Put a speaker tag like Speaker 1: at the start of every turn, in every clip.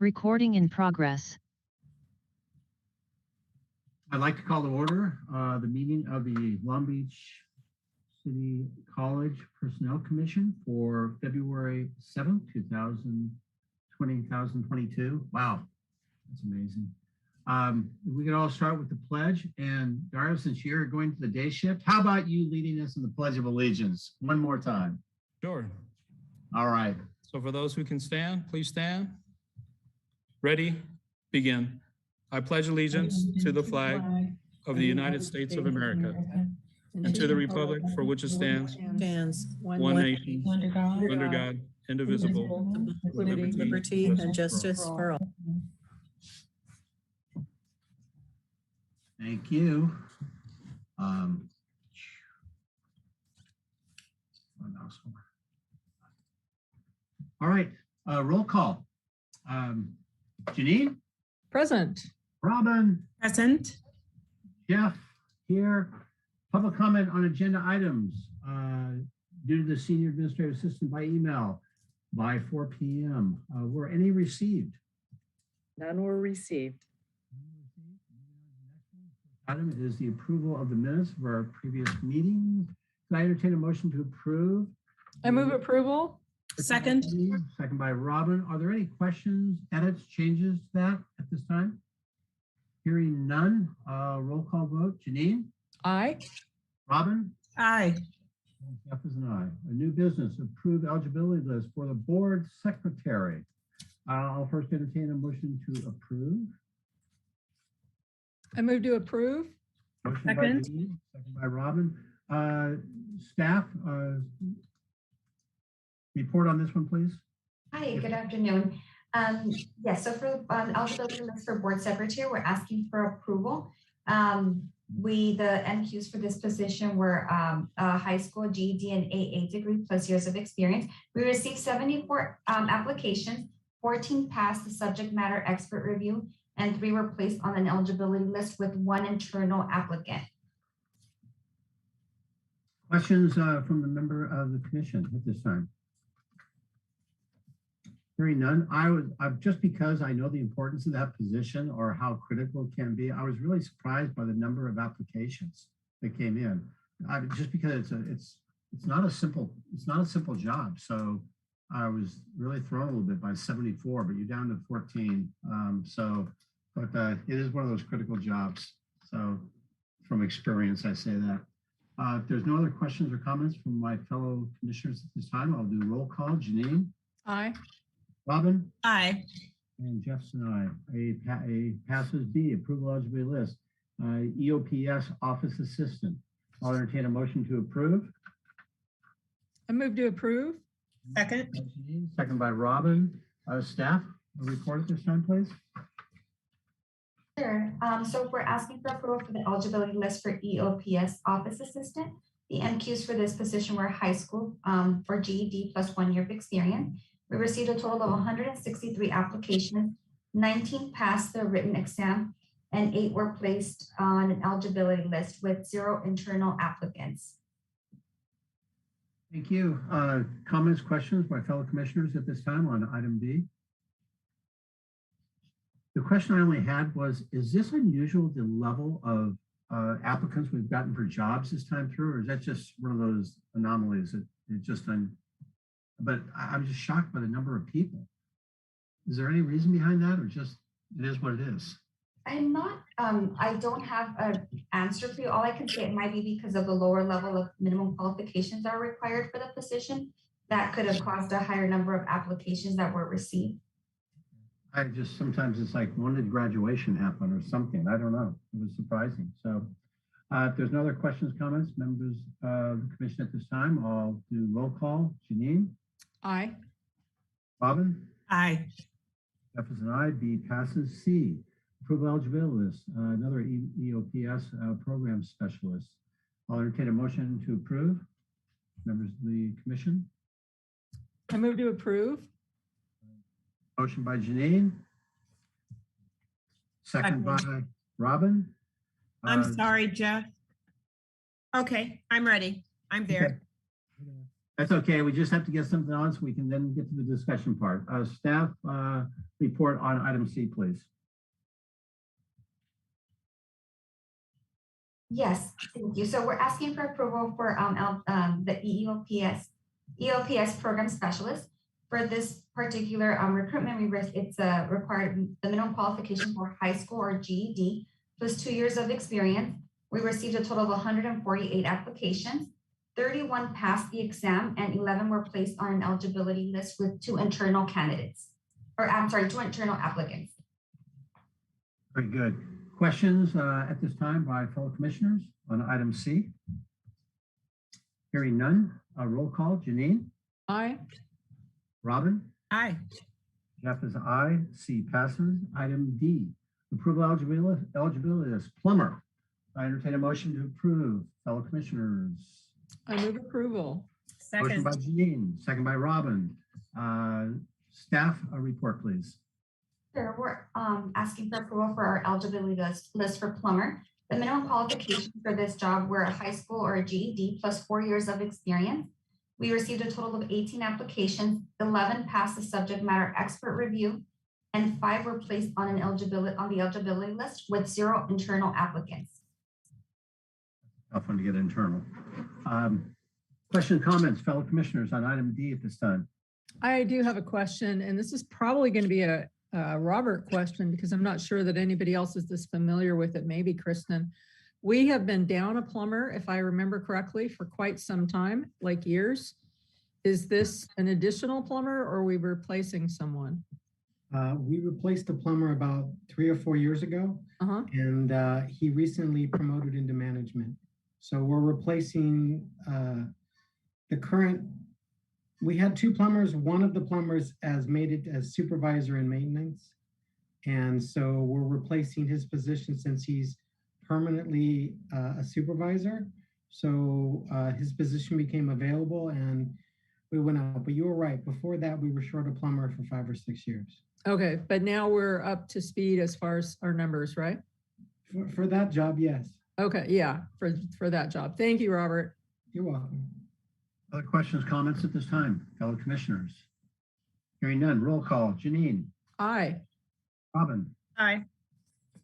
Speaker 1: Recording in progress.
Speaker 2: I'd like to call to order the meeting of the Long Beach City College Personnel Commission for February 7th, 2022. Wow, that's amazing. We could all start with the pledge. And Dario, since you're going to the day shift, how about you leading us in the Pledge of Allegiance one more time?
Speaker 3: Sure.
Speaker 2: All right.
Speaker 3: So for those who can stand, please stand. Ready? Begin. I pledge allegiance to the flag of the United States of America and to the republic for which it stands, one nation, under God, indivisible, with
Speaker 4: liberty and justice for all.
Speaker 2: Thank you. All right, roll call. Janine?
Speaker 4: Present.
Speaker 2: Robin?
Speaker 4: Present.
Speaker 2: Jeff here. Public comment on agenda items due to the senior administrative assistant by email by 4 p.m. Were any received?
Speaker 4: None were received.
Speaker 2: Item is the approval of the minutes of our previous meeting. Can I entertain a motion to approve?
Speaker 4: I move approval. Second.
Speaker 2: Second by Robin. Are there any questions, edits, changes to that at this time? Hearing none, roll call vote. Janine?
Speaker 4: Aye.
Speaker 2: Robin?
Speaker 4: Aye.
Speaker 2: And Jeff is an aye. A new business, approved eligibility list for the board secretary. I'll first entertain a motion to approve.
Speaker 4: I move to approve.
Speaker 2: Motion
Speaker 4: Second.
Speaker 2: by Janine, second by Robin. Staff, report on this one, please.
Speaker 5: Hi, good afternoon. Yes, so for eligibility list for board secretary, we're asking for approval. The NQs for this position were a high school GED and AA degree plus years of experience. We received 74 applications, 14 passed the subject matter expert review, and 3 were placed on an eligibility list with 1 internal applicant.
Speaker 2: Questions from the member of the commission at this time? Hearing none, just because I know the importance of that position or how critical it can be, I was really surprised by the number of applications that came in. Just because it's not a simple job. So I was really thrown a little bit by 74, but you're down to 14. But it is one of those critical jobs. So from experience, I say that. If there's no other questions or comments from my fellow commissioners at this time, I'll do roll call. Janine?
Speaker 4: Aye.
Speaker 2: Robin?
Speaker 4: Aye.
Speaker 2: And Jeff's and I. A passes B, approval eligibility list. EOPS office assistant. I'll entertain a motion to approve.
Speaker 4: I move to approve. Second.
Speaker 2: Second by Robin. Staff, a report at this time, please.
Speaker 5: Sure. So we're asking for approval for the eligibility list for EOPS office assistant. The NQs for this position were high school for GED plus 1 year of experience. We received a total of 163 applications, 19 passed the written exam, and 8 were placed on an eligibility list with 0 internal applicants.
Speaker 2: Thank you. Comments, questions by fellow commissioners at this time on item B? The question I only had was, is this unusual, the level of applicants we've gotten for jobs this time through, or is that just one of those anomalies that it just but I'm just shocked by the number of people. Is there any reason behind that, or just it is what it is?
Speaker 5: I'm not, I don't have an answer for you. All I can say, it might be because of the lower level of minimum qualifications that are required for the position. That could have caused a higher number of applications that were received.
Speaker 2: I just, sometimes it's like, when did graduation happen or something? I don't know. It was surprising. So if there's no other questions, comments, members of the commission at this time, I'll do roll call. Janine?
Speaker 4: Aye.
Speaker 2: Robin?
Speaker 4: Aye.
Speaker 2: Jeff is an aye. B passes. C, approval eligibility list, another EOPS program specialist. I'll entertain a motion to approve. Members of the commission?
Speaker 4: I move to approve.
Speaker 2: Motion by Janine. Second by Robin.
Speaker 6: I'm sorry, Jeff. Okay, I'm ready. I'm there.
Speaker 2: Okay. That's okay. We just have to get something on so we can then get to the discussion part. Staff report on item C, please.
Speaker 5: Yes, thank you. So we're asking for approval for the EOPS program specialist. For this particular recruitment, it's required the minimum qualification for high school or GED plus 2 years of experience. We received a total of 148 applications. 31 passed the exam and 11 were placed on an eligibility list with 2 internal candidates, or I'm sorry, 2 internal applicants.
Speaker 2: Very good. Questions at this time by fellow commissioners on item C? Hearing none, roll call. Janine?
Speaker 4: Aye.
Speaker 2: Robin?
Speaker 1: Aye.
Speaker 2: Jeff is aye. C passes. Item D, approval eligibility list. Plumber. I entertain a motion to approve. Fellow commissioners.
Speaker 4: I move approval.
Speaker 2: Motion
Speaker 1: Second.
Speaker 2: by Janine, second by Robin. Staff, a report, please.
Speaker 5: Sure, we're asking for approval for our eligibility list for plumber. The minimum qualifications for this job were a high school or a GED plus 4 years of experience. We received a total of 18 applications, 11 passed the subject matter expert review, and 5 were placed on the eligibility list with 0 internal applicants.
Speaker 2: Tough one to get internal. Question, comments, fellow commissioners on item D at this time.
Speaker 4: I do have a question, and this is probably going to be a Robert question because I'm not sure that anybody else is this familiar with it. Maybe Kristen. We have been down a plumber, if I remember correctly, for quite some time, like years. Is this an additional plumber or are we replacing someone?
Speaker 6: We replaced the plumber about 3 or 4 years ago, and he recently promoted into management. So we're replacing the current. We had 2 plumbers. One of the plumbers has made it as supervisor in maintenance, and so we're replacing his position since he's permanently a supervisor. So his position became available, and we went out. But you were right. Before that, we were short a plumber for 5 or 6 years.
Speaker 4: Okay, but now we're up to speed as far as our numbers, right?
Speaker 6: For that job, yes.
Speaker 4: Okay, yeah, for that job. Thank you, Robert.
Speaker 6: You're welcome.
Speaker 2: Other questions, comments at this time, fellow commissioners? Hearing none, roll call. Janine?
Speaker 4: Aye.
Speaker 2: Robin?
Speaker 1: Aye.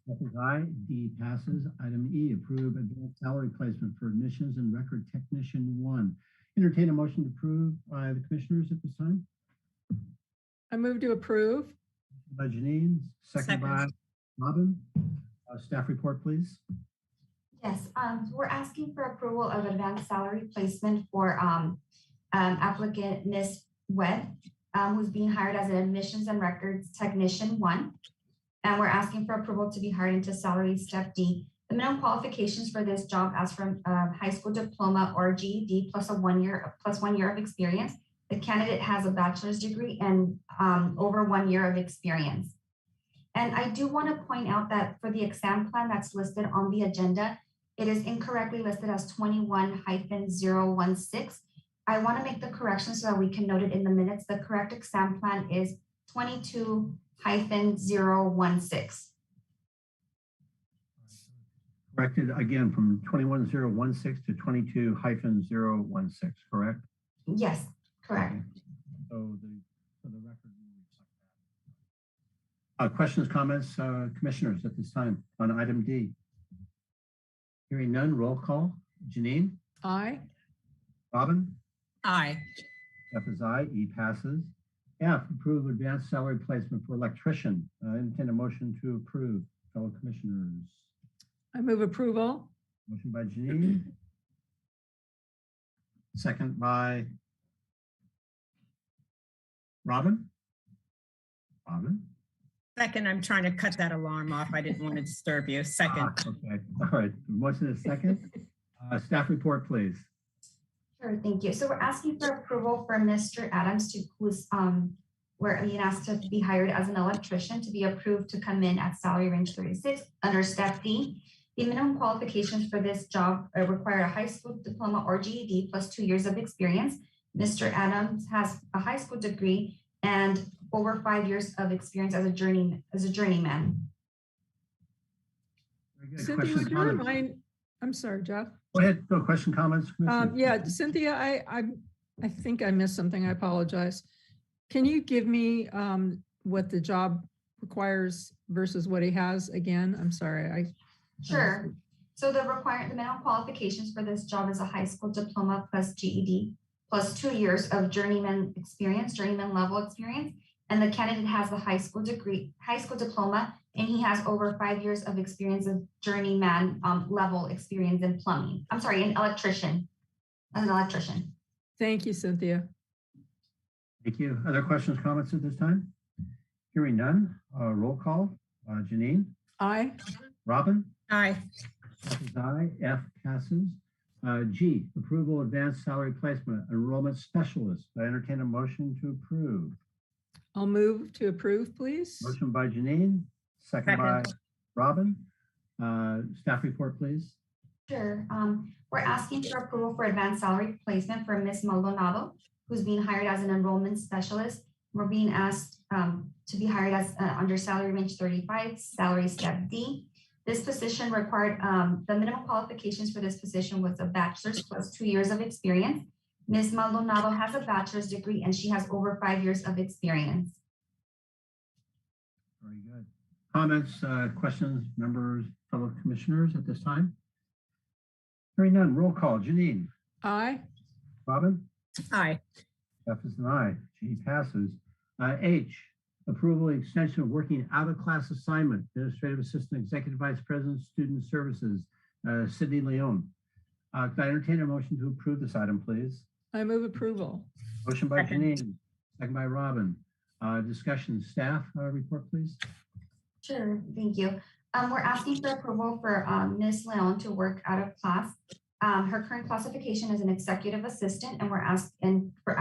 Speaker 2: Jeff is aye. D passes. Item E, approve advanced salary placement for admissions and record technician 1. Entertain a motion to approve by the commissioners at this time.
Speaker 4: I move to approve.
Speaker 2: By Janine, second by Robin. Staff report, please.
Speaker 5: Yes, we're asking for approval of advanced salary placement for applicant Ms. Webb, who's being hired as an admissions and records technician 1. And we're asking for approval to be hired into salary step D. The minimum qualifications for this job as from high school diploma or GED plus 1 year of experience. The candidate has a bachelor's degree and over 1 year of experience. And I do want to point out that for the exam plan that's listed on the agenda, it is incorrectly listed as 21-016. I want to make the correction so that we can note it in the minutes. The correct exam plan is 22-016.
Speaker 2: Corrected again from 21-016 to 22-016, correct?
Speaker 5: Yes, correct.
Speaker 2: Okay. So for the record, we reflect that. Questions, comments, commissioners at this time on item D? Hearing none, roll call. Janine?
Speaker 4: Aye.
Speaker 2: Robin?
Speaker 1: Aye.
Speaker 2: F is aye. E passes. F, approve advanced salary placement for electrician. Entertain a motion to approve. Fellow commissioners.
Speaker 4: I move approval.
Speaker 2: Motion by Janine. Second by Robin. Robin?
Speaker 1: Second, I'm trying to cut that alarm off. I didn't want to disturb you. Second.
Speaker 2: Okay. All right. Motion is second. Staff report, please.
Speaker 5: Sure, thank you. So we're asking for approval for Mr. Adams who's we're being asked to be hired as an electrician to be approved to come in at salary range 36 under step D. The minimum qualifications for this job require a high school diploma or GED plus 2 years of experience. Mr. Adams has a high school degree and over 5 years of experience as a journeyman.
Speaker 2: Very good.
Speaker 4: Cynthia,
Speaker 2: Questions,
Speaker 4: would you
Speaker 2: comments?
Speaker 4: remind, I'm sorry, Jeff.
Speaker 2: Go ahead. Go question, comments. Commissioner?
Speaker 4: Yeah, Cynthia, I think I missed something. I apologize. Can you give me what the job requires versus what he has again? I'm sorry.
Speaker 5: Sure. So the minimum qualifications for this job is a high school diploma plus GED plus 2 years of journeyman level experience. And the candidate has the high school diploma, and he has over 5 years of experience of journeyman level experience in plumbing. I'm sorry, an electrician. As an electrician.
Speaker 4: Thank you, Cynthia.
Speaker 2: Thank you. Other questions, comments at this time? Hearing none, roll call. Janine?
Speaker 4: Aye.
Speaker 2: Robin?
Speaker 1: Aye.
Speaker 2: F is aye. F passes. G, approval advanced salary placement enrollment specialist. I entertain a motion to approve.
Speaker 4: I'll move to approve, please.
Speaker 2: Motion by Janine, second by Robin. Staff report, please.
Speaker 5: Sure. We're asking for approval for advanced salary placement for Ms. Maldonado, who's being hired as an enrollment specialist. We're being asked to be hired as under salary range 35, salary step D. This position required, the minimum qualifications for this position was a bachelor's plus 2 years of experience. Ms. Maldonado has a bachelor's degree and she has over 5 years of experience.
Speaker 2: Very good. Comments, questions, members, fellow commissioners at this time? Hearing none, roll call. Janine?
Speaker 4: Aye.
Speaker 2: Robin?
Speaker 1: Aye.
Speaker 2: F is an aye. G passes. H, approval extension of working out of class assignment, Administrative Assistant, Executive Vice President, Student Services, Sydney Leon. Could I entertain a motion to approve this item, please?
Speaker 4: I move approval.
Speaker 2: Motion by Janine, second by Robin. Discussion, staff report, please.
Speaker 5: Sure, thank you. We're asking for approval for Ms. Leon to work out of class. Her current classification is an executive assistant, and we're asking for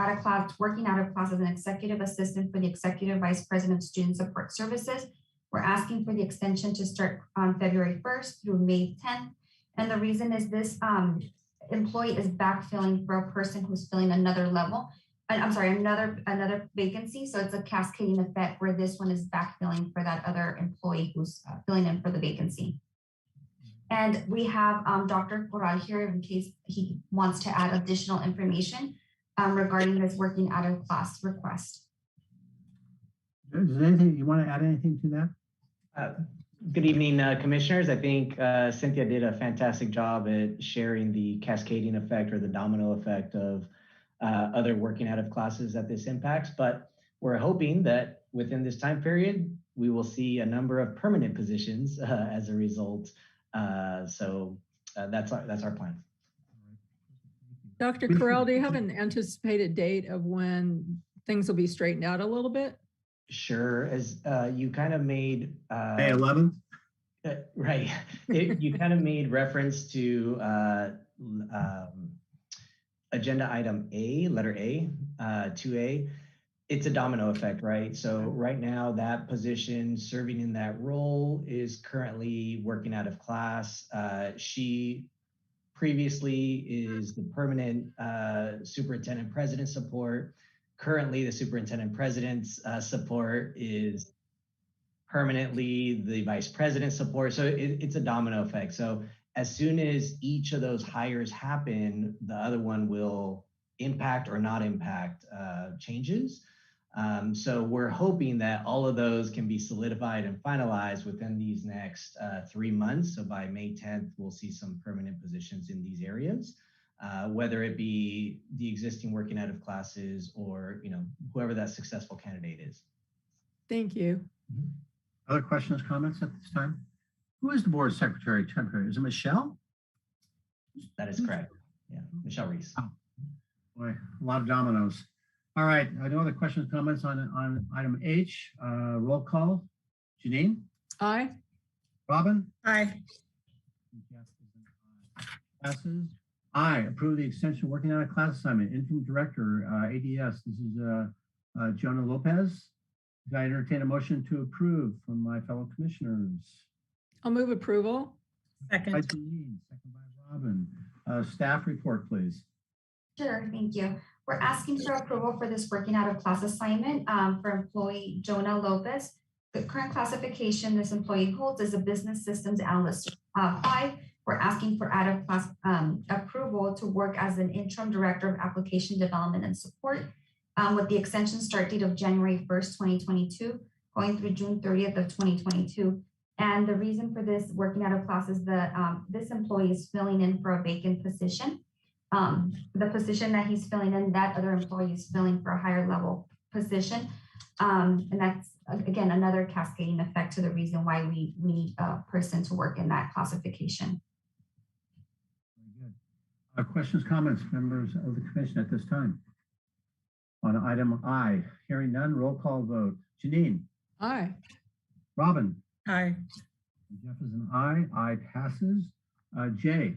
Speaker 5: working out of class as an executive assistant for the Executive Vice President of Student Support Services. We're asking for the extension to start on February 1st through May 10th. And the reason is this employee is backfilling for a person who's filling another level. I'm sorry, another vacancy. So it's a cascading effect where this one is backfilling for that other employee who's filling in for the vacancy. And we have Dr. Corral here in case he wants to add additional information regarding this working out of class request.
Speaker 2: Is there anything, you want to add anything to that?
Speaker 7: Good evening, commissioners. I think Cynthia did a fantastic job at sharing the cascading effect or the domino effect of other working out of classes that this impacts, but we're hoping that within this time period, we will see a number of permanent positions as a result. So that's our plan.
Speaker 4: Dr. Corral, do you have an anticipated date of when things will be straightened out a little bit?
Speaker 7: Sure. As you kind of made
Speaker 2: May 11th?
Speaker 7: Right. You kind of made reference to agenda item A, letter A, 2A. It's a domino effect, right? So right now that position serving in that role is currently working out of class. She previously is the permanent superintendent president support. Currently the superintendent president's support is permanently the vice president support. So it's a domino effect. So as soon as each of those hires happen, the other one will impact or not impact changes. So we're hoping that all of those can be solidified and finalized within these next 3 months. So by May 10th, we'll see some permanent positions in these areas, whether it be the existing working out of classes or whoever that successful candidate is.
Speaker 4: Thank you.
Speaker 2: Other questions, comments at this time? Who is the board secretary temporary? Is it Michelle?
Speaker 7: That is correct. Yeah, Michelle Reese.
Speaker 2: Oh, boy, a lot of dominoes. All right, no other questions, comments on item H. Roll call. Janine?
Speaker 4: Aye.
Speaker 2: Robin?
Speaker 1: Aye.
Speaker 2: Passes. Aye. Approve the extension working on a class assignment. Interim director, ADS. This is Jonah Lopez. Could I entertain a motion to approve from my fellow commissioners?
Speaker 4: I'll move approval.
Speaker 1: Second.
Speaker 2: By Janine, second by Robin. Staff report, please.
Speaker 5: Sure, thank you. We're asking for approval for this working out of class assignment for employee Jonah Lopez. The current classification this employee holds is a business systems analyst 5 we're asking for out-of-class approval to work as an interim director of application development and support with the extension start date of January 1st, 2022, going through June 30th of 2022. And the reason for this working out of class is that this employee is filling in for a vacant position. The position that he's filling in, that other employee is filling for a higher level position. And that's, again, another cascading effect to the reason why we need a person to work in that classification.
Speaker 2: Very good. Questions, comments, members of the commission at this time? On item I, hearing none, roll call vote. Janine?
Speaker 4: Aye.
Speaker 2: Robin?
Speaker 1: Aye.
Speaker 2: Jeff is an aye. Aye passes. Jay,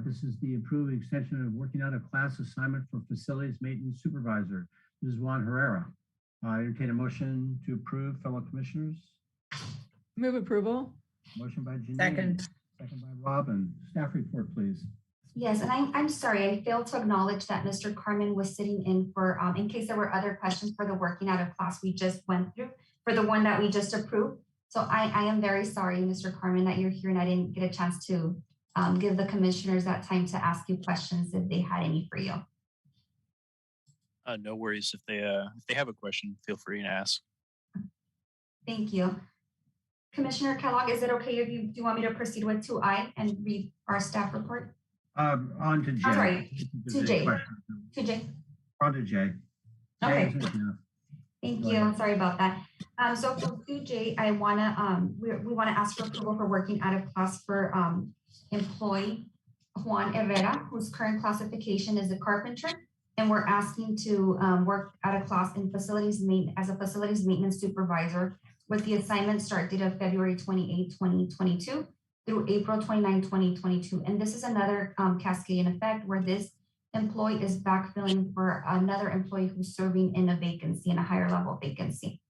Speaker 2: this is the approved extension of working out a class assignment for facilities maintenance supervisor. This is Juan Herrera. I entertain a motion to approve, fellow commissioners.
Speaker 4: Move approval.
Speaker 2: Motion by Janine.
Speaker 1: Second.
Speaker 2: Second by Robin. Staff report, please.
Speaker 5: Yes, and I'm sorry, I failed to acknowledge that Mr. Carmen was sitting in for, in case there were other questions for the working out of class we just went through, for the one that we just approved. So I am very sorry, Mr. Carmen, that you're here and I didn't get a chance to give the commissioners that time to ask you questions if they had any for you.
Speaker 8: No worries. If they have a question, feel free to ask.
Speaker 5: Thank you. Commissioner Kellogg, is it okay if do you want me to proceed with 2I and read our staff report?
Speaker 2: On to Jay.
Speaker 5: I'm sorry, to Jay. To Jay.
Speaker 2: On to Jay.
Speaker 5: Okay.
Speaker 2: Jay,
Speaker 5: Thank you. I'm sorry about that. So for 2J, I wanna we wanna ask for approval for working out of class for employee Juan Herrera, whose current classification is a carpenter, and we're asking to work out of class in as a facilities maintenance supervisor with the assignment start date of February 28, 2022 through April 29, 2022. And this is another cascading effect where this employee is backfilling for another employee who's serving in a vacancy, in a higher level vacancy.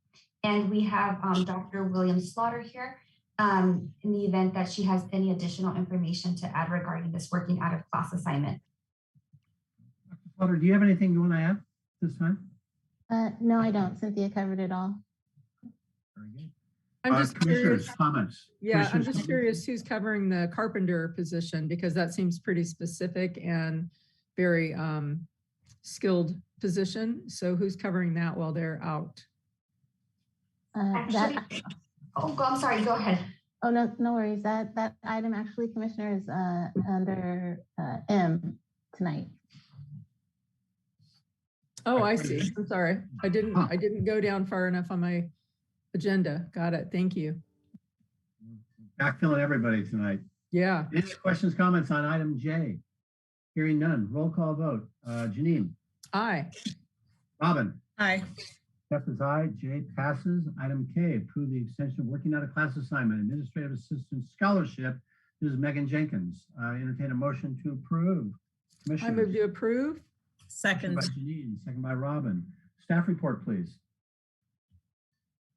Speaker 5: And we have Dr. William Slaughter here in the event that she has any additional information to add regarding this working out of class assignment.
Speaker 2: Dr. Slaughter, do you have anything you want to add this time?
Speaker 9: No, I don't. Cynthia covered it all.
Speaker 2: Very good.
Speaker 4: I'm just
Speaker 2: commissioners,
Speaker 4: curious.
Speaker 2: comments.
Speaker 4: Yeah, I'm just
Speaker 2: Commissioners,
Speaker 4: curious who's covering the carpenter position because that seems pretty specific and very skilled position. So who's covering that while they're out?
Speaker 5: Actually, I'm sorry, go ahead.
Speaker 9: Oh, no worries. That item actually, Commissioner, is under M tonight.
Speaker 4: Oh, I see. I'm sorry. I didn't go down far enough on my agenda. Got it. Thank you.
Speaker 2: Backfilling everybody tonight.
Speaker 4: Yeah.
Speaker 2: Any questions, comments on item J? Hearing none, roll call vote. Janine?
Speaker 4: Aye.
Speaker 2: Robin?
Speaker 1: Aye.
Speaker 2: Jeff is aye. J passes. Item K, approve the extension of working out a class assignment, administrative assistant scholarship. This is Megan Jenkins. Entertain a motion to approve.
Speaker 4: I move to approve.
Speaker 2: Second
Speaker 1: Second.
Speaker 2: by Janine, second by Robin. Staff report, please.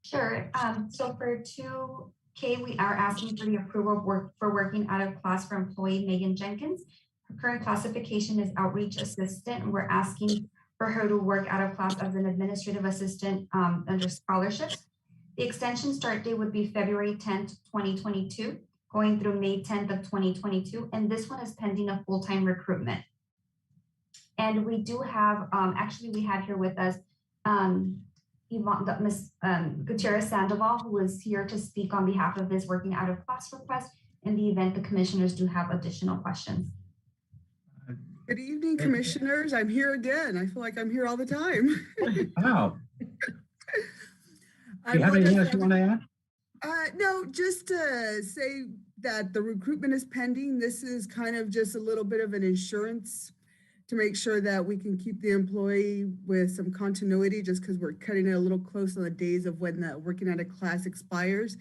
Speaker 5: Sure. So for 2K, we are asking for the approval for working out of class for employee Megan Jenkins. Her current classification is outreach assistant, and we're asking for her to work out of class as an administrative assistant under scholarships. The extension start date would be February 10th, 2022, going through May 10th of 2022. And this one is pending a full-time recruitment. And we do have, actually we have here with us Ms. Gutierrez Sandoval, who is here to speak on behalf of this working out of class request in the event the commissioners do have additional questions.
Speaker 10: Good evening, commissioners. I'm here again. I feel like I'm here all the time.
Speaker 2: Wow. Do you have anything else you want to add?
Speaker 10: No, just to say that the recruitment is pending. This is kind of just a little bit of an insurance to make sure that we can keep the employee with some continuity, just because we're cutting it a little close on the days of when the working out of class expires.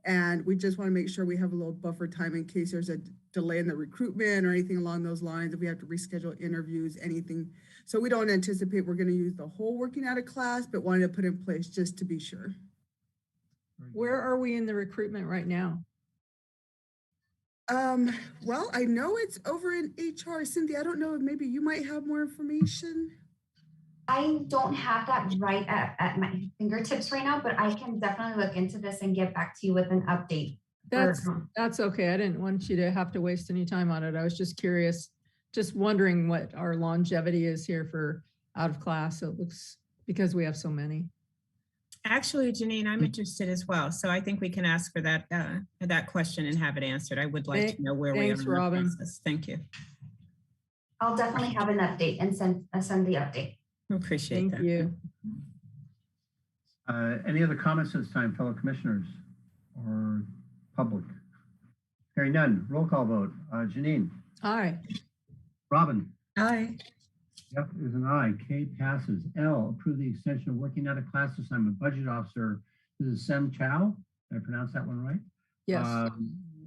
Speaker 10: And we just want to make sure we have a little buffer time in case there's a delay in the recruitment or anything along those lines, if we have to reschedule interviews, anything. So we don't anticipate we're going to use the whole working out of class, but wanted to put in place just to be sure.
Speaker 4: Where are we in the recruitment right now?
Speaker 10: Well, I know it's over in HR. Cynthia, I don't know if maybe you might have more information.
Speaker 5: I don't have that right at my fingertips right now, but I can definitely look into this and get back to you with an update.
Speaker 4: That's okay. I didn't want you to have to waste any time on it. I was just curious, just wondering what our longevity is here for out of class. It looks, because we have so many.
Speaker 1: Actually, Janine, I'm interested as well. So I think we can ask for that question and have it answered. I would like to know where we are in
Speaker 4: Thanks,
Speaker 1: the
Speaker 4: Robin.
Speaker 1: process. Thank you.
Speaker 5: I'll definitely have an update and send the update.
Speaker 1: Appreciate that.
Speaker 4: Thank you.
Speaker 2: Any other comments at this time, fellow commissioners or public? Hearing none, roll call vote. Janine?
Speaker 4: Aye.
Speaker 2: Robin?
Speaker 1: Aye.
Speaker 2: Jeff is an aye. K passes. L, approve the extension of working out of class assignment budget officer. This is Sem Chow. Did I pronounce that one right?
Speaker 4: Yes.
Speaker 2: I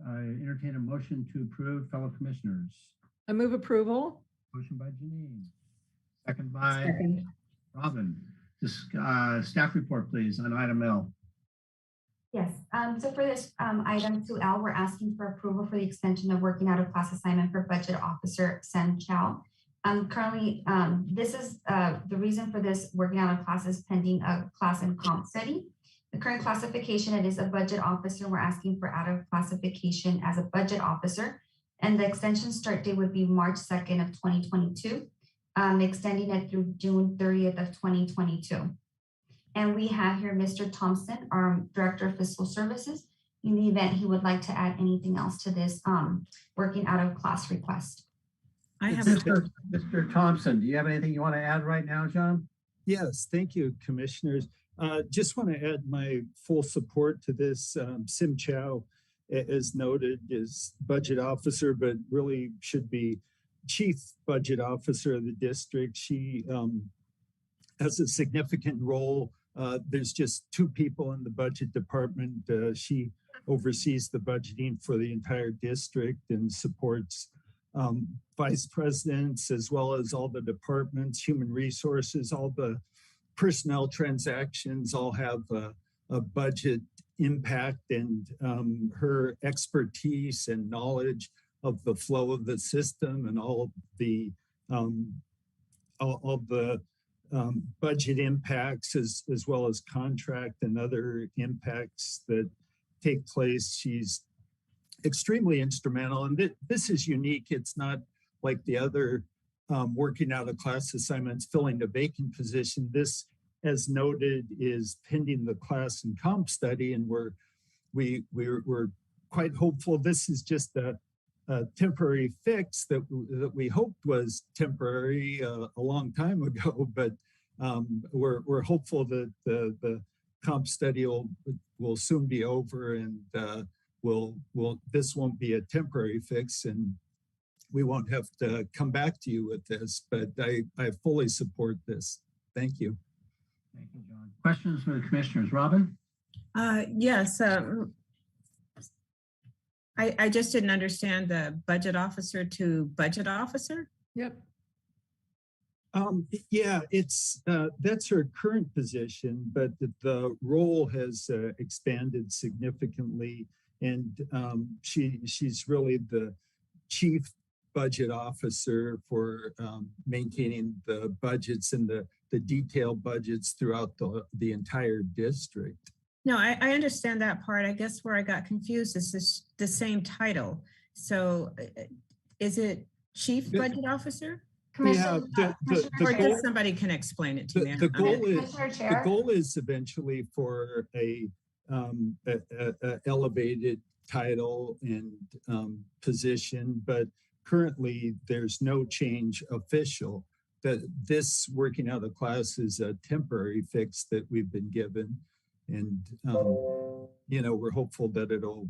Speaker 2: entertain a motion to approve, fellow commissioners.
Speaker 4: I move approval.
Speaker 2: Motion by Janine. Second by
Speaker 4: Second.
Speaker 2: Robin. This staff report, please, on item L.
Speaker 5: Yes, so for this item 2L, we're asking for approval for the extension of working out of class assignment for budget officer Sen Chow. Currently, this is the reason for this working out of class is pending a class and comp study. The current classification, it is a budget officer. We're asking for out of classification as a budget officer. And the extension start date would be March 2nd of 2022, extending it through June 30th of 2022. And we have here Mr. Thompson, our Director of Fiscal Services, in the event he would like to add anything else to this working out of class request.
Speaker 1: I have
Speaker 2: Mr. Thompson, do you have anything you want to add right now, John?
Speaker 11: Yes, thank you, commissioners. Just want to add my full support to this. Sim Chow, as noted, is budget officer, but really should be chief budget officer of the district. She has a significant role. There's just 2 people in the budget department. She oversees the budgeting for the entire district and supports vice presidents, as well as all the departments, human resources, all the personnel transactions all have a budget impact, and her expertise and knowledge of the flow of the system and all the budget impacts, as well as contract and other impacts that take place. She's extremely instrumental, and this is unique. It's not like the other working out of class assignments filling a vacant position. This, as noted, is pending the class and comp study, and we're quite hopeful. This is just a temporary fix that we hoped was temporary a long time ago, but we're hopeful that the comp study will soon be over, and this won't be a temporary fix, and we won't have to come back to you with this, but I fully support this. Thank you.
Speaker 2: Thank you, John. Questions for the commissioners? Robin?
Speaker 1: Yes. I just didn't understand the budget officer to budget officer.
Speaker 4: Yep.
Speaker 11: Yeah, that's her current position, but the role has expanded significantly, and she's really the chief budget officer for maintaining the budgets and the detailed budgets throughout the entire district.
Speaker 1: No, I understand that part. I guess where I got confused is the same title. So is it chief budget officer?
Speaker 11: Yeah,
Speaker 1: or just somebody can explain it to me.
Speaker 11: The goal is eventually for a elevated title and position, but currently there's no change official. That this working out of class is a temporary fix that we've been given, and we're hopeful that it'll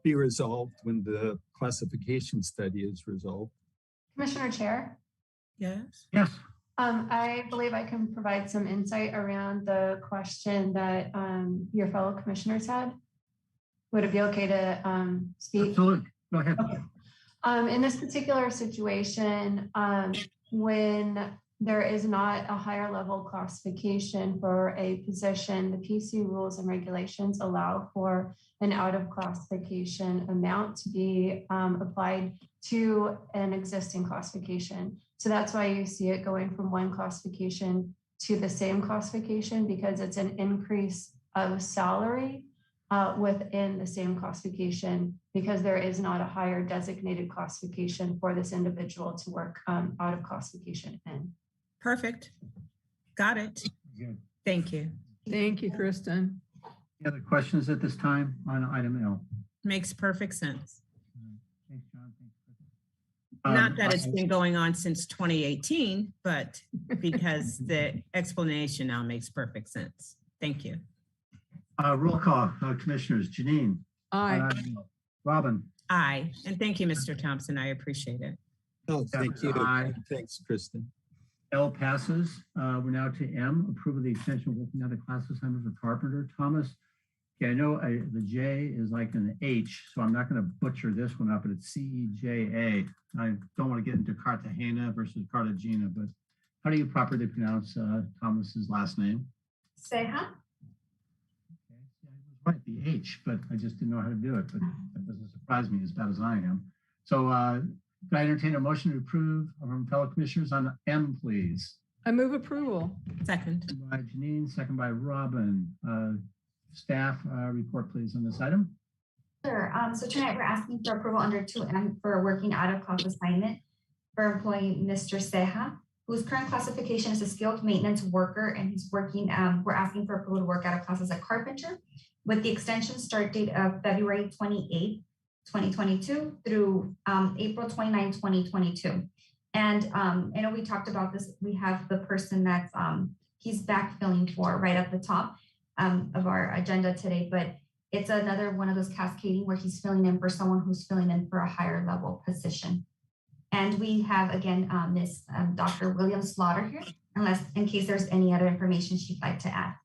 Speaker 11: be resolved when the classification study is resolved.
Speaker 12: Commissioner Chair?
Speaker 1: Yes.
Speaker 2: Yes.
Speaker 12: I believe I can provide some insight around the question that your fellow commissioners had. Would it be okay to speak?
Speaker 2: Absolutely. Go ahead.
Speaker 12: Okay. In this particular situation, when there is not a higher level classification for a position, the PC rules and regulations allow for an out of classification amount to be applied to an existing classification. So that's why you see it going from one classification to the same classification, because it's an increase of salary within the same classification because there is not a higher designated classification for this individual to work out of classification in.
Speaker 1: Perfect. Got it.
Speaker 2: Good.
Speaker 1: Thank you.
Speaker 4: Thank you, Kristen.
Speaker 2: Any other questions at this time on item L?
Speaker 1: Makes perfect sense.
Speaker 2: Thanks, John. Thanks, Kristen.
Speaker 1: Not that it's been going on since 2018, but because the explanation now makes perfect sense. Thank you.
Speaker 2: Roll call, Commissioners. Janine.
Speaker 4: Aye.
Speaker 2: Robin.
Speaker 1: Aye. And thank you, Mr. Thompson. I appreciate it.
Speaker 11: Oh, thank you.
Speaker 2: Aye.
Speaker 11: Thanks, Kristen.
Speaker 2: L passes. We're now to M, approval of the extension of working other class assignment for Carpenter. Thomas, okay, I know the J is like an H, so I'm not going to butcher this one up, but it's C-E-J-A. I don't want to get into Cartagena versus Cartagena, but how do you properly pronounce Thomas's last name?
Speaker 5: Ceja.
Speaker 2: Right, the H, but I just didn't know how to do it, but that doesn't surprise me as bad as I am. So could I entertain a motion to approve from fellow commissioners on M, please?
Speaker 4: I move approval.
Speaker 1: Second.
Speaker 2: Second by Janine, second by Robin. Staff report, please, on this item.
Speaker 5: Sure. So tonight we're asking for approval under 2M for a working out of class assignment for employee Mr. Ceja, whose current classification is a skilled maintenance worker, and he's working, we're asking for approval to work out of class as a carpenter with the extension start date of February 28, 2022 through April 29, 2022. And I know we talked about this. We have the person that's he's backfilling for right at the top of our agenda today, but it's another one of those cascading where he's filling in for someone who's filling in for a higher level position. And we have, again, Miss Dr. William Slaughter here, in case there's any other information she'd like to add.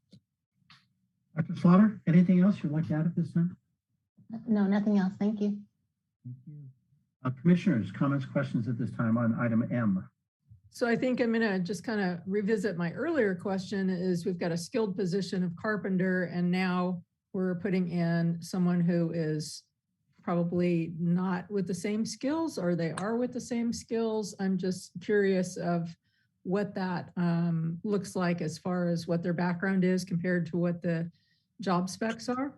Speaker 2: Dr. Slaughter, anything else you'd like to add at this time?
Speaker 9: No, nothing else. Thank you.
Speaker 2: Thank you. Commissioners, comments, questions at this time on item M?
Speaker 4: So I think I'm going to just kind of revisit my earlier question is we've got a skilled position of carpenter, and now we're putting in someone who is probably not with the same skills, or they are with the same skills. I'm just curious of what that looks like as far as what their background is compared to what the job specs are.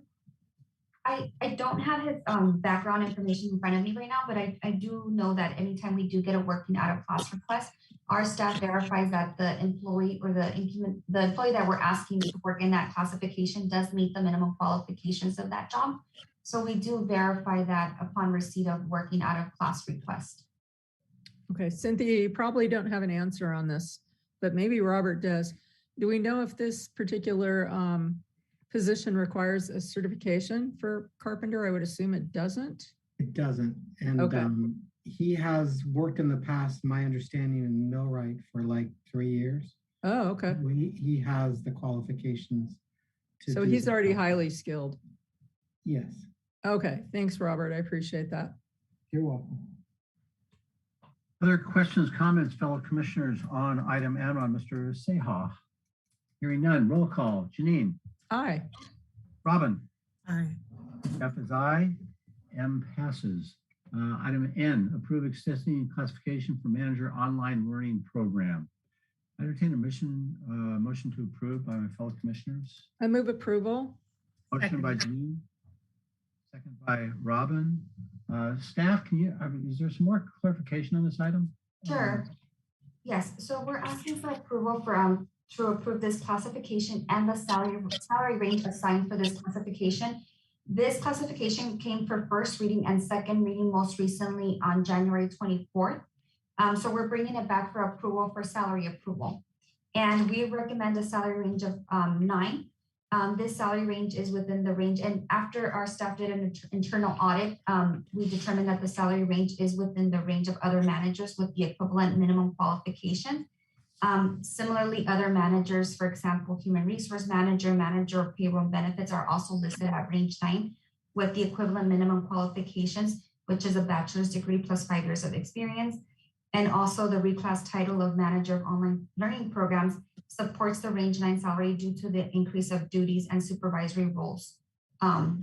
Speaker 5: I don't have his background information in front of me right now, but I do know that anytime we do get a working out of class request, our staff verifies that the employee or the employee that we're asking to work in that classification does meet the minimum qualifications of that job. So we do verify that upon receipt of working out of class request.
Speaker 4: Okay, Cynthia, you probably don't have an answer on this, but maybe Robert does. Do we know if this particular position requires a certification for carpenter? I would assume it doesn't.
Speaker 6: It doesn't. And
Speaker 4: okay.
Speaker 6: He has worked in the past, my understanding, in millwright for like 3 years.
Speaker 4: Oh, okay.
Speaker 6: He has the qualifications.
Speaker 4: So he's already highly skilled.
Speaker 6: Yes.
Speaker 4: Okay, thanks, Robert. I appreciate that.
Speaker 6: You're welcome.
Speaker 2: Other questions, comments, fellow commissioners on item M on Mr. Ceja? Hearing none, roll call. Janine.
Speaker 4: Aye.
Speaker 2: Robin.
Speaker 1: Aye.
Speaker 2: F is aye. M passes. Item N, approve extending classification for manager online learning program. I entertain a motion to approve by my fellow commissioners.
Speaker 4: I move approval.
Speaker 2: Motion by Janine, second by Robin. Staff, is there some more clarification on this item?
Speaker 5: Sure. Yes. So we're asking for approval for to approve this classification and the salary range assigned for this classification. This classification came for first reading and second reading most recently on January 24th. So we're bringing it back for approval for salary approval. And we recommend a salary range of 9. This salary range is within the range. And after our staff did an internal audit, we determined that the salary range is within the range of other managers with the equivalent minimum qualification. Similarly, other managers, for example, human resource manager, manager of payroll benefits are also listed at range 9 with the equivalent minimum qualifications, which is a bachelor's degree plus 5 years of experience. And also the reclass title of manager of online learning programs supports the range 9 salary due to the increase of duties and supervisory roles,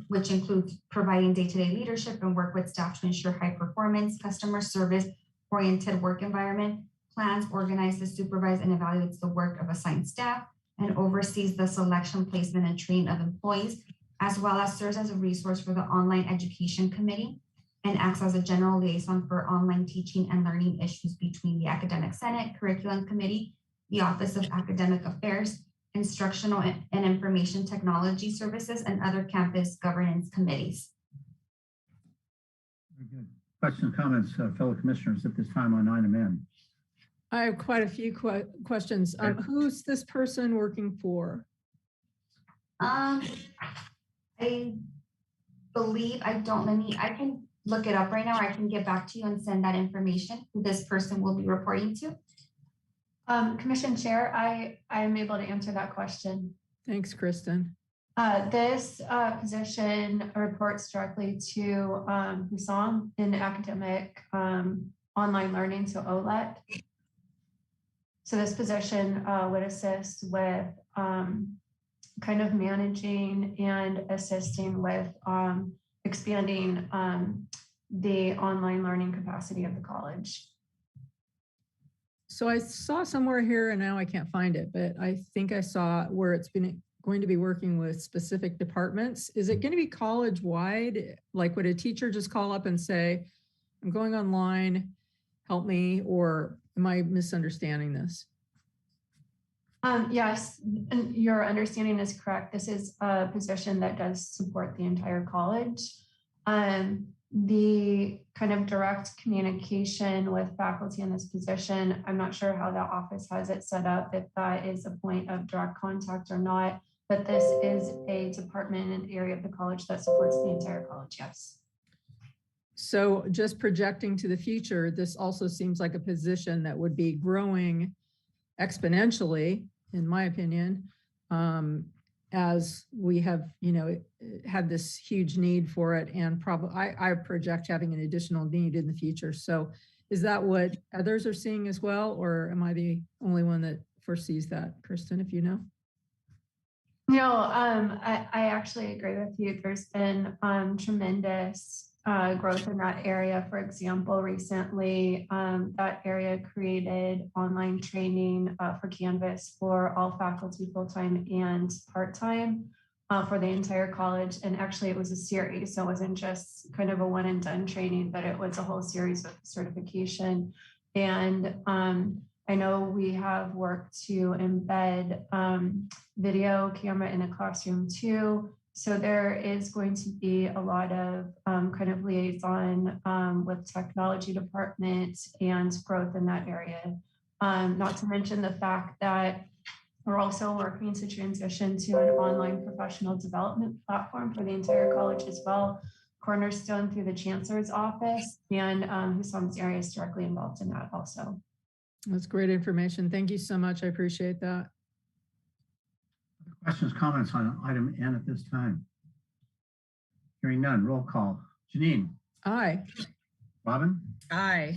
Speaker 5: which includes providing day-to-day leadership and work with staff to ensure high performance, customer service oriented work environment, plans, organizes, supervises, and evaluates the work of assigned staff, and oversees the selection, placement, and training of employees as well as serves as a resource for the Online Education Committee and acts as a general liaison for online teaching and learning issues between the Academic Senate, Curriculum Committee, the Office of Academic Affairs, Instructional and Information Technology Services, and other campus governance committees.
Speaker 2: Very good. Questions, comments, fellow commissioners at this time on item N?
Speaker 4: I have quite a few questions. Who's this person working for?
Speaker 5: I believe, I can look it up right now, or I can get back to you and send that information who this person will be reporting to.
Speaker 12: Commission Chair, I am able to answer that question.
Speaker 4: Thanks, Kristen.
Speaker 12: This position reports directly to Hussam in academic online learning, so OLET. So this position would assist with kind of managing and assisting with expanding the online learning capacity of the college.
Speaker 4: So I saw somewhere here, and now I can't find it, but I think I saw where it's been going to be working with specific departments. Is it going to be college-wide? Like, would a teacher just call up and say, I'm going online, help me, or am I misunderstanding this?
Speaker 12: Yes, and your understanding is correct. This is a position that does support the entire college. The kind of direct communication with faculty in this position, I'm not sure how the office has it set up, if that is a point of direct contact or not, but this is a department and area of the college that supports the entire college, yes.
Speaker 4: So just projecting to the future, this also seems like a position that would be growing exponentially, in my opinion, as we have, had this huge need for it, and probably I project having an additional need in the future. So is that what others are seeing as well, or am I the only one that foresees that? Kristen, if you know?
Speaker 12: No, I actually agree with you. There's been tremendous growth in that area. For example, recently, that area created online training for Canvas for all faculty full-time and part-time for the entire college. And actually it was a series, so it wasn't just kind of a one and done training, but it was a whole series of certification. And I know we have worked to embed video camera in the classroom too. So there is going to be a lot of kind of liaison with technology department and growth in that area. Not to mention the fact that we're also working to transition to an online professional development platform for the entire college as well, cornerstone through the chancellor's office, and Hussam's area is directly involved in that also.
Speaker 4: That's great information. Thank you so much. I appreciate that.
Speaker 2: Questions, comments on item N at this time? Hearing none, roll call. Janine?
Speaker 4: Aye.
Speaker 2: Robin?
Speaker 1: Aye.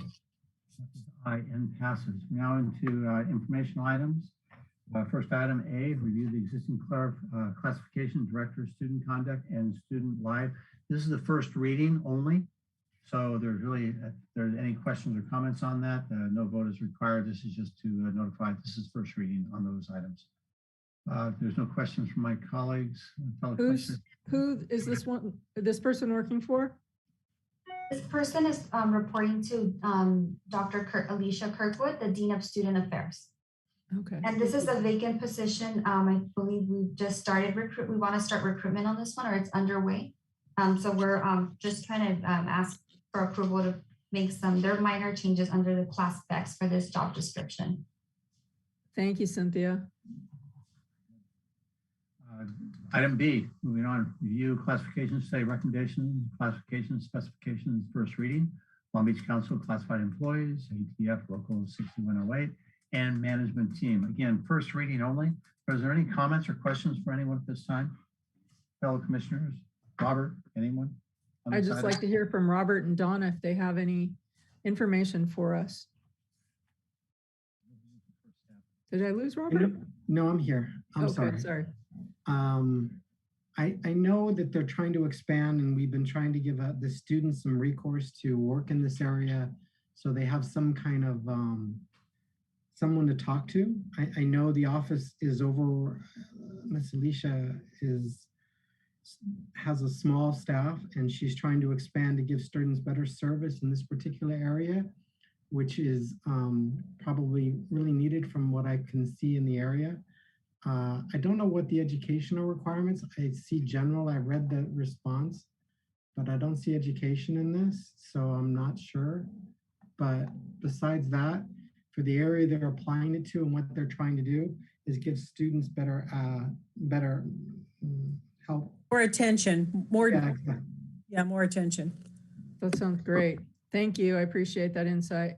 Speaker 2: Aye, N passes. Now into informational items. First item A, review the existing classification, director, student conduct, and student life. This is the first reading only. So there's really, if there's any questions or comments on that, no vote is required. This is just to notify this is first reading on those items. There's no questions from my colleagues.
Speaker 4: Who is this person working for?
Speaker 5: This person is reporting to Dr. Alicia Kirkwood, the Dean of Student Affairs.
Speaker 4: Okay.
Speaker 5: And this is a vacant position. I believe we've just started we want to start recruitment on this one, or it's underway. So we're just trying to ask for approval to make their minor changes under the class specs for this job description.
Speaker 4: Thank you, Cynthia.
Speaker 2: Item B, moving on, review classifications, study recommendation, classifications, specifications, first reading, Long Beach Council Classified Employees, ATF Local 6108, and management team. Again, first reading only. Is there any comments or questions for anyone at this time? Fellow commissioners, Robert, anyone?
Speaker 4: I'd just like to hear from Robert and Donna if they have any information for us. Did I lose Robert?
Speaker 6: No, I'm here. I'm sorry. I know that they're trying to expand, and we've been trying to give the students some recourse to work in this area, so they have some kind of someone to talk to. I know the office is over, Miss Alicia has a small staff and she's trying to expand to give students better service in this particular area, which is probably really needed from what I can see in the area. I don't know what the educational requirements. I see general, I read the response, but I don't see education in this, so I'm not sure. But besides that, for the area they're applying it to and what they're trying to do is give students better help.
Speaker 13: More attention, more,
Speaker 6: Yeah, exactly.
Speaker 13: yeah, more attention.
Speaker 4: That sounds great. Thank you. I appreciate that insight.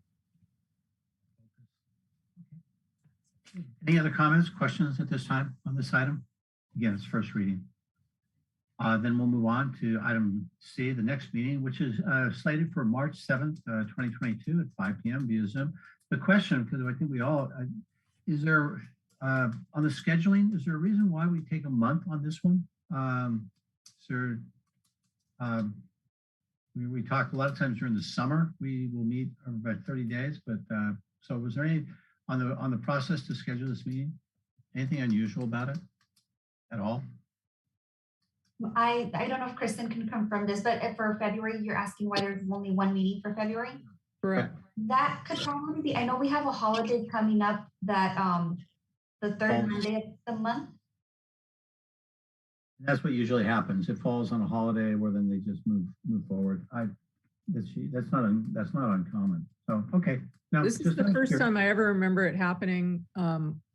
Speaker 2: Any other comments, questions at this time on this item? Again, it's first reading. Then we'll move on to item C, the next meeting, which is slated for March 7th, 2022 at 5 p.m. via Zoom. The question, because I think we all, is there, on the scheduling, is there a reason why we take a month on this one? Is there, we talked a lot of times during the summer, we will meet about 30 days, but so was there any, on the process to schedule this meeting, anything unusual about it at all?
Speaker 5: I don't know if Kristen can confirm this, but for February, you're asking why there's only one meeting for February?
Speaker 4: Correct.
Speaker 5: That could probably be, I know we have a holiday coming up that the third Monday of the month.
Speaker 2: That's what usually happens. It falls on a holiday where then they just move forward. That's not uncommon. So okay. No,
Speaker 4: This is the first time I ever remember it happening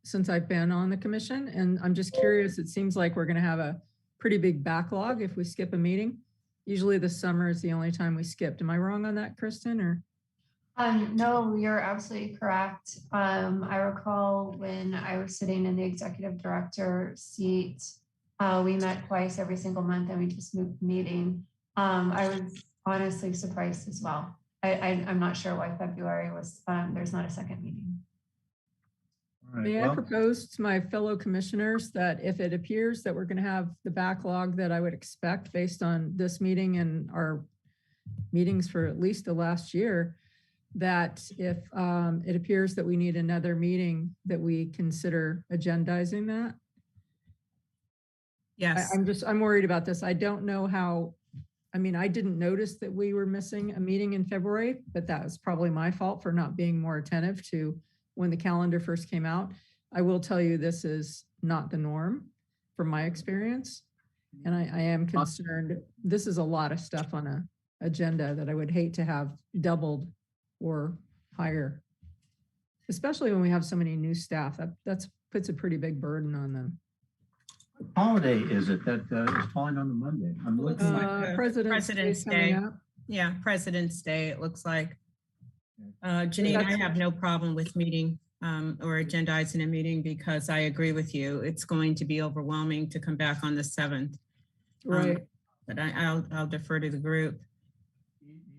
Speaker 4: since I've been on the commission, and I'm just curious. It seems like we're going to have a pretty big backlog if we skip a meeting. Usually the summer is the only time we skipped. Am I wrong on that, Kristen? Or
Speaker 12: No, you're absolutely correct. I recall when I was sitting in the executive director seat, we met twice every single month and we just moved the meeting. I was honestly surprised as well. I'm not sure why February was, there's not a second meeting.
Speaker 2: Right,
Speaker 4: may I propose to my fellow commissioners that if it appears that we're going to have the backlog that I would expect based on this meeting and our meetings for at least the last year, that if it appears that we need another meeting, that we consider agendizing that?
Speaker 1: Yes.
Speaker 4: I'm worried about this. I don't know how, I mean, I didn't notice that we were missing a meeting in February, but that was probably my fault for not being more attentive to when the calendar first came out. I will tell you, this is not the norm from my experience. And I am concerned. This is a lot of stuff on a agenda that I would hate to have doubled or higher, especially when we have so many new staff. That puts a pretty big burden on them.
Speaker 2: Holiday is it that is falling on the Monday? I'm looking
Speaker 1: like President's Day. Yeah, President's Day, it looks like. Janine, I have no problem with meeting or agendizing a meeting because I agree with you. It's going to be overwhelming to come back on the 7th.
Speaker 4: Right.
Speaker 1: But I'll defer to the group.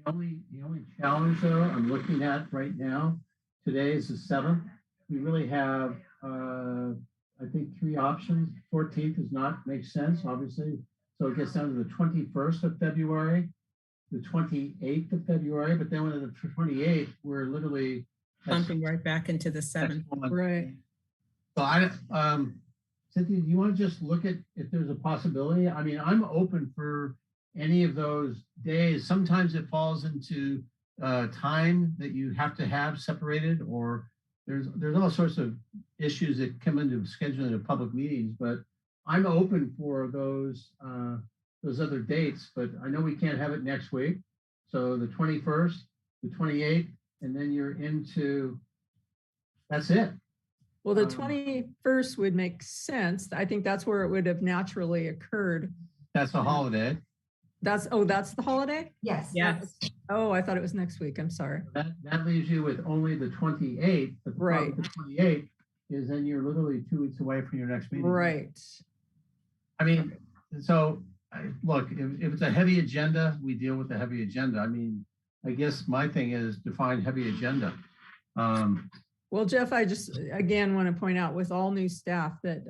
Speaker 2: The only challenge though I'm looking at right now, today is the 7th. We really have I think 3 options. 14th does not make sense, obviously. So it gets down to the 21st of February, the 28th of February, but then when the 28th, we're literally
Speaker 1: bumping right back into the 7th.
Speaker 4: Right.
Speaker 2: So Cynthia, do you want to just look at if there's a possibility? I mean, I'm open for any of those days. Sometimes it falls into time that you have to have separated, or there's all sorts of issues that come into scheduling of public meetings, but I'm open for those other dates, but I know we can't have it next week. So the 21st, the 28th, and then you're into, that's it.
Speaker 4: Well, the 21st would make sense. I think that's where it would have naturally occurred.
Speaker 2: That's a holiday.
Speaker 4: That's the holiday?
Speaker 5: Yes.
Speaker 1: Yes.
Speaker 4: Oh, I thought it was next week. I'm sorry.
Speaker 2: That leaves you with only the 28th. But
Speaker 4: right.
Speaker 2: The 28th is then you're literally 2 weeks away from your next meeting.
Speaker 4: Right.
Speaker 2: I mean, so look, if it's a heavy agenda, we deal with the heavy agenda. I mean, I guess my thing is define heavy agenda.
Speaker 4: Well, Jeff, I just, again, want to point out with all new staff that,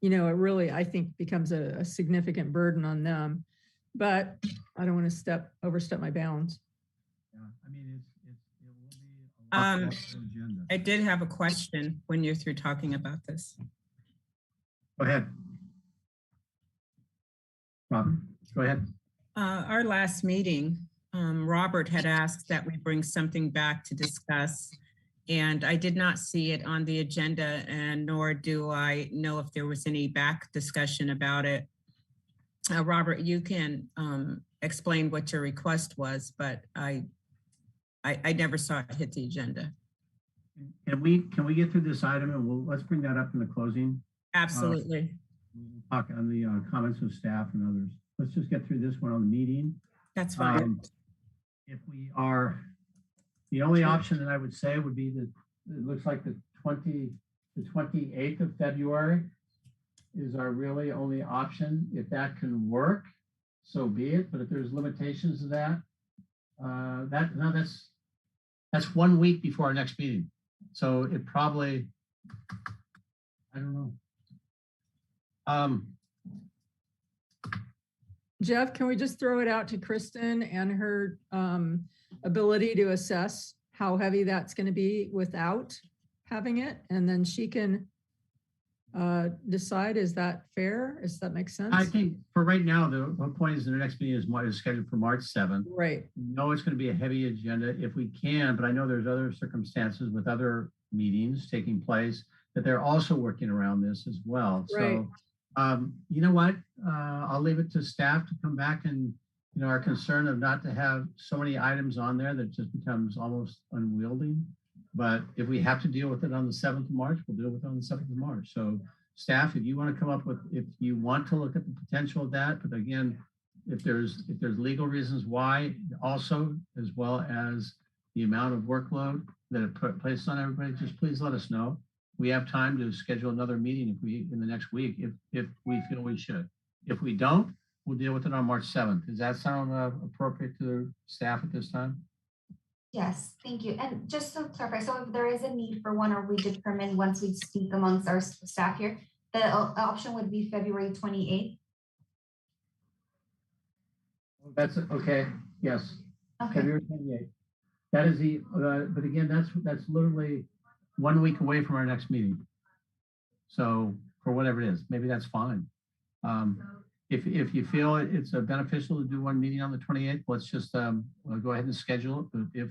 Speaker 4: you know, it really, I think, becomes a significant burden on them. But I don't want to overstep my bounds.
Speaker 2: Yeah, I mean, it will be a lot of agenda.
Speaker 1: I did have a question when you're through talking about this.
Speaker 2: Go ahead. Robin, go ahead.
Speaker 1: Our last meeting, Robert had asked that we bring something back to discuss, and I did not see it on the agenda, and nor do I know if there was any back discussion about it. Robert, you can explain what your request was, but I never saw it hit the agenda.
Speaker 2: Can we get through this item and let's bring that up in the closing.
Speaker 1: Absolutely.
Speaker 2: We'll talk on the comments of staff and others. Let's just get through this one on the meeting.
Speaker 1: That's fine.
Speaker 2: If we are, the only option that I would say would be that it looks like the 28th of February is our really only option. If that can work, so be it. But if there's limitations to that, that's 1 week before our next meeting. So it probably, I don't know.
Speaker 4: Jeff, can we just throw it out to Kristen and her ability to assess how heavy that's going to be without having it? And then she can decide, is that fair? Does that make sense?
Speaker 2: I think for right now, the point is the next meeting is scheduled for March 7th.
Speaker 4: Right.
Speaker 2: We know it's going to be a heavy agenda if we can, but I know there's other circumstances with other meetings taking place that they're also working around this as well.
Speaker 4: Right.
Speaker 2: So, you know what? I'll leave it to staff to come back and, our concern of not to have so many items on there that just becomes almost unwieldy. But if we have to deal with it on the 7th of March, we'll deal with it on the 7th of March. So staff, if you want to come up with, if you want to look at the potential of that, but again, if there's legal reasons why also, as well as the amount of workload that it places on everybody, just please let us know. We have time to schedule another meeting in the next week, if we feel we should. If we don't, we'll deal with it on March 7th. Does that sound appropriate to staff at this time?
Speaker 5: Yes, thank you. And just to clarify, so if there is a need for one, or we determine once we speak amongst our staff here, the option would be February 28th.
Speaker 2: That's okay. Yes.
Speaker 5: Okay.
Speaker 2: February 28th. That is but again, that's literally 1 week away from our next meeting. So for whatever it is, maybe that's fine. If you feel it's beneficial to do one meeting on the 28th, let's just go ahead and schedule it. But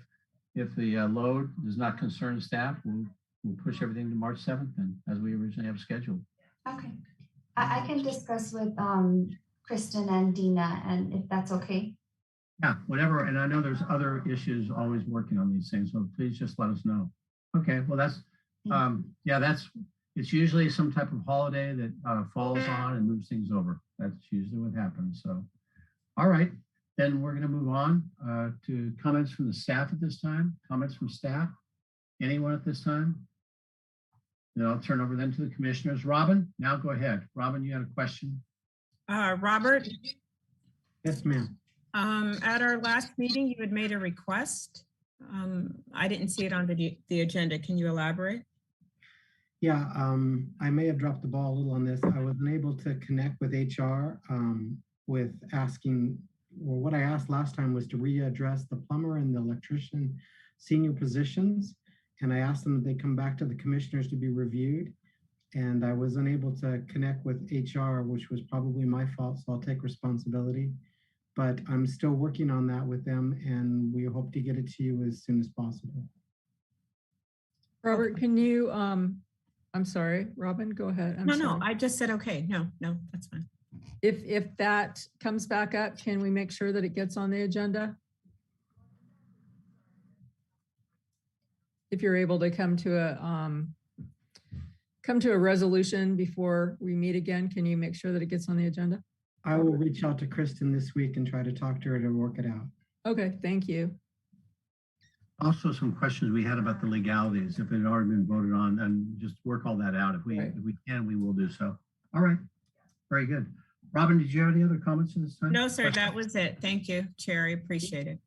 Speaker 2: if the load does not concern staff, we'll push everything to March 7th then, as we originally have scheduled.
Speaker 5: Okay. I can discuss with Kristen and Dina, and if that's okay.
Speaker 2: Yeah, whatever. And I know there's other issues always working on these things, so please just let us know. Okay, well, that's, it's usually some type of holiday that falls on and moves things over. That's usually what happens. So, all right, then we're going to move on to comments from the staff at this time. Comments from staff? Anyone at this time? Then I'll turn over then to the commissioners. Robin, now go ahead. Robin, you had a question?
Speaker 1: Robert?
Speaker 6: Yes, ma'am.
Speaker 1: At our last meeting, you had made a request. I didn't see it on the agenda. Can you elaborate?
Speaker 6: Yeah, I may have dropped the ball a little on this. I was unable to connect with HR with asking, well, what I asked last time was to readdress the plumber and the electrician senior positions. And I asked them that they come back to the commissioners to be reviewed. And I was unable to connect with HR, which was probably my fault, so I'll take responsibility. But I'm still working on that with them, and we hope to get it to you as soon as possible.
Speaker 4: Robert, can you, I'm sorry, Robin, go ahead.
Speaker 1: No, I just said, okay. No, that's fine.
Speaker 4: If that comes back up, can we make sure that it gets on the agenda? If you're able to come to a resolution before we meet again, can you make sure that it gets on the agenda?
Speaker 6: I will reach out to Kristen this week and try to talk to her to work it out.
Speaker 4: Okay, thank you.
Speaker 2: Also, some questions we had about the legalities, if it had already been voted on, and just work all that out. If we can, we will do so. All right, very good. Robin, did you have any other comments at this time?
Speaker 1: No, sir, that was it. Thank you, Chair. I appreciate it.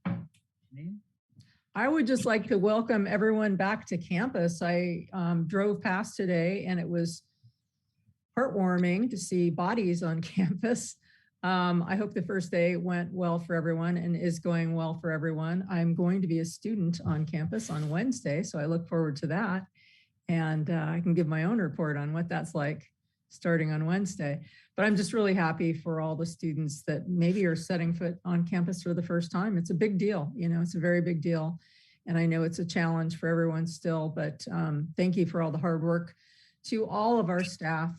Speaker 4: I would just like to welcome everyone back to campus. I drove past today and it was heartwarming to see bodies on campus. I hope the first day went well for everyone and is going well for everyone. I'm going to be a student on campus on Wednesday, so I look forward to that. And I can give my own report on what that's like starting on Wednesday. But I'm just really happy for all the students that maybe are setting foot on campus for the first time. It's a big deal, you know, it's a very big deal. And I know it's a challenge for everyone still, but thank you for all the hard work to all of our staff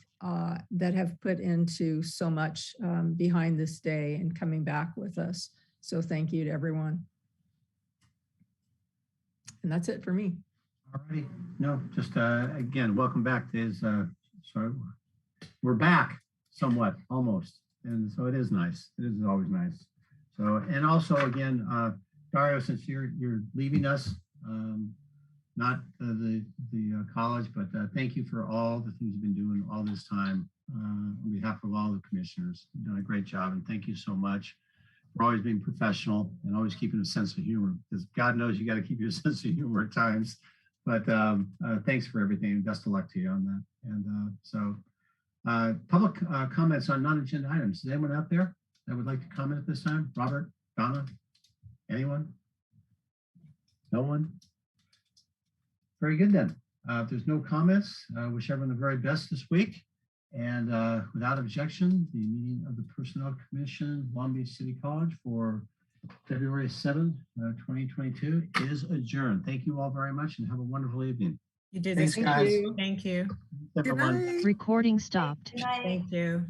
Speaker 4: that have put into so much behind this day and coming back with us. So thank you to everyone. And that's it for me.
Speaker 2: All righty. No, just again, welcome back. So we're back somewhat, almost. And so it is nice. It is always nice. So, and also again, Dario, since you're leaving us, not the college, but thank you for all the things you've been doing all this time on behalf of all the commissioners. You've done a great job, and thank you so much for always being professional and always keeping a sense of humor, because God knows you got to keep your sense of humor at times. But thanks for everything, and best of luck to you on that. And so public comments on non-agenda items. Is anyone out there that would like to comment at this time? Robert, Donna, anyone? No one? Very good then. If there's no comments, wish everyone the very best this week. And without objection, the meeting of the Personnel Commission, Long Beach City College for February 7th, 2022 is adjourned. Thank you all very much and have a wonderful evening.
Speaker 1: You did
Speaker 2: Thanks,
Speaker 1: this.
Speaker 2: guys.
Speaker 1: Thank you.
Speaker 2: Everyone.
Speaker 10: night.
Speaker 14: Recording stopped.
Speaker 1: Thank you.